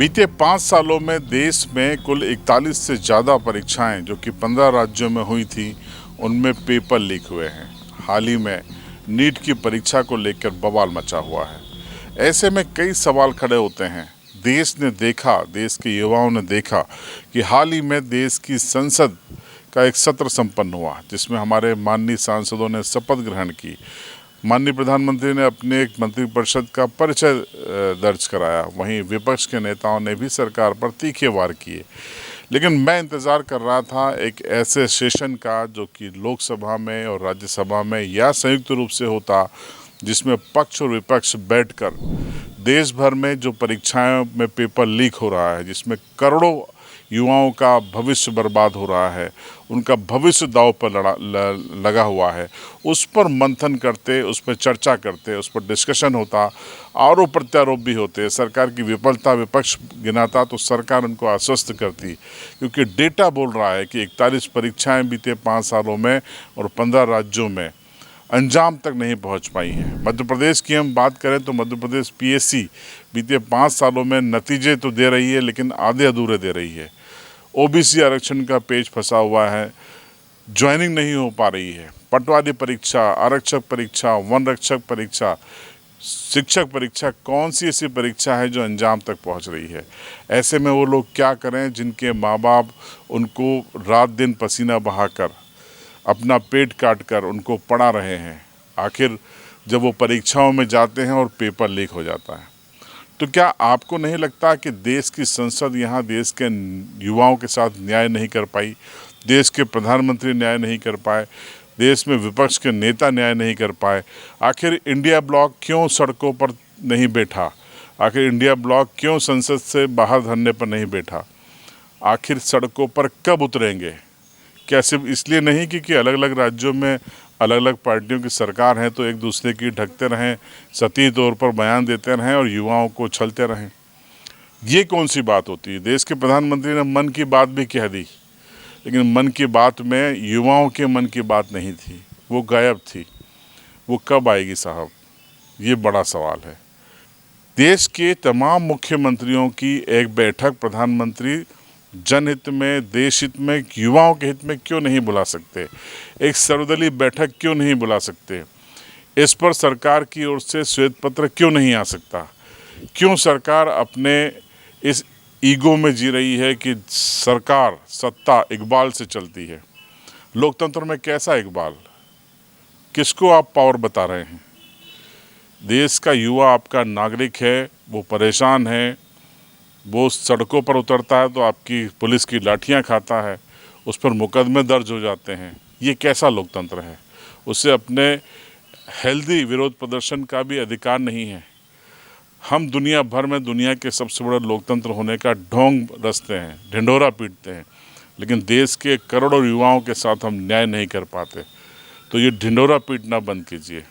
बीते 5 सालों में देश में कुल 41 से ज़्यादा परीक्षाएं जो कि 15 राज्यों में हुई थी, उनमें पेपर लीक हुए हैं। हाल ही में नीट की परीक्षा को लेकर बवाल मचा हुआ है। ऐसे में कई सवाल खड़े होते हैं। देश के युवाओं ने देखा कि हाल ही में देश की संसद का एक सत्र संपन्न हुआ, जिसमें हमारे माननीय सांसदों ने शपथ ग्रहण की। माननीय प्रधानमंत्री ने अपने एक मंत्रिपरिषद का परिचय दर्ज कराया। वहीं विपक्ष के नेताओं ने भी सरकार पर तीखे वार किए। लेकिन मैं इंतज़ार कर रहा था एक ऐसे सेशन का जो कि लोकसभा में और राज्यसभा में या संयुक्त रूप से होता, जिसमें पक्ष और विपक्ष बैठकर देश भर में जो परीक्षाओं में पेपर लीक हो रहा है, जिसमें करोड़ों युवाओं का भविष्य बर्बाद हो रहा है, उनका भविष्य दांव पर लगा हुआ है, उस पर मंथन करते, उस पर चर्चा करते, उस पर डिस्कशन होता, आरोप प्रत्यारोप भी होते। सरकार की विफलता विपक्ष गिनाता तो सरकार उनको आश्वस्त करती, क्योंकि डेटा बोल रहा है कि 41 परीक्षाएं बीते 5 सालों में और 15 राज्यों में अंजाम तक नहीं पहुंच पाई हैं। मध्य प्रदेश की हम बात करें तो मध्य प्रदेश पीएससी बीते 5 सालों में नतीजे तो दे रही है, लेकिन आधे अधूरे दे रही है। ओबीसी आरक्षण का पेच फंसा हुआ है, ज्वाइनिंग नहीं हो पा रही है। पटवारी परीक्षा, आरक्षक परीक्षा, वन रक्षक परीक्षा, शिक्षक परीक्षा, कौन सी ऐसी परीक्षा है जो अंजाम तक पहुंच रही है? ऐसे में वो लोग क्या करें जिनके माँ बाप उनको रात दिन पसीना बहाकर, अपना पेट काट कर उनको पढ़ा रहे हैं। आखिर जब वो परीक्षाओं में जाते हैं और पेपर लीक हो जाता है, तो क्या आपको नहीं लगता कि देश की संसद यहाँ देश के युवाओं के साथ न्याय नहीं कर पाई, देश के प्रधानमंत्री न्याय नहीं कर पाए, देश में विपक्ष के नेता न्याय नहीं कर पाए? आखिर इंडिया ब्लॉक क्यों सड़कों पर नहीं बैठा? आखिर इंडिया ब्लॉक क्यों संसद से बाहर धरने पर नहीं बैठा? आखिर सड़कों पर कब उतरेंगे? क्या सिर्फ इसलिए नहीं कि अलग अलग राज्यों में अलग अलग पार्टियों की सरकार है तो एक दूसरे की ढकते रहें, सतही तौर पर बयान देते रहें और युवाओं को छलते रहें? ये कौन सी बात होती है? देश के प्रधानमंत्री ने मन की बात भी कह दी, लेकिन मन की बात में युवाओं के मन की बात नहीं थी, वो गायब थी। वो कब आएगी साहब? ये बड़ा सवाल है। देश के तमाम मुख्यमंत्रियों की एक बैठक प्रधानमंत्री जनहित में, देश हित में, युवाओं के हित में क्यों नहीं बुला सकते? एक सर्वदलीय बैठक क्यों नहीं बुला सकते? इस पर सरकार की ओर से श्वेत पत्र क्यों नहीं आ सकता? क्यों सरकार अपने इस ईगो में जी रही है कि सरकार, सत्ता इकबाल से चलती है? लोकतंत्र में कैसा इकबाल? किसको आप पावर बता रहे हैं? देश का युवा आपका नागरिक है, वो परेशान है, वो सड़कों पर उतरता है तो आपकी पुलिस की लाठियां खाता है, उस पर मुकदमे दर्ज हो जाते हैं। ये कैसा लोकतंत्र है? उसे अपने हेल्दी विरोध प्रदर्शन का भी अधिकार नहीं है। हम दुनिया भर में दुनिया के सबसे बड़े लोकतंत्र होने का ढोंग रचते हैं, ढिंढोरा पीटते हैं, लेकिन देश के करोड़ों युवाओं के साथ हम न्याय नहीं कर पाते। तो ये ढिंढोरा पीटना बंद कीजिए।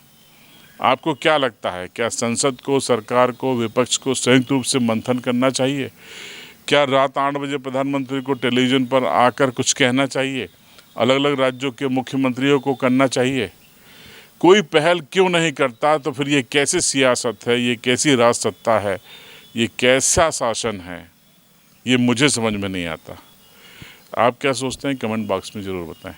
आपको क्या लगता है, क्या संसद को, सरकार को, विपक्ष को संयुक्त रूप से मंथन करना चाहिए? क्या रात 8 बजे प्रधानमंत्री को टेलीविज़न पर आकर कुछ कहना चाहिए? अलग अलग राज्यों के मुख्यमंत्रियों को करना चाहिए? कोई पहल क्यों नहीं करता? तो फिर ये कैसी सियासत है, ये कैसी राजसत्ता है, ये कैसा शासन है? ये मुझे समझ में नहीं आता। आप क्या सोचते हैं? कमेंट बॉक्स में ज़रूर बताएं।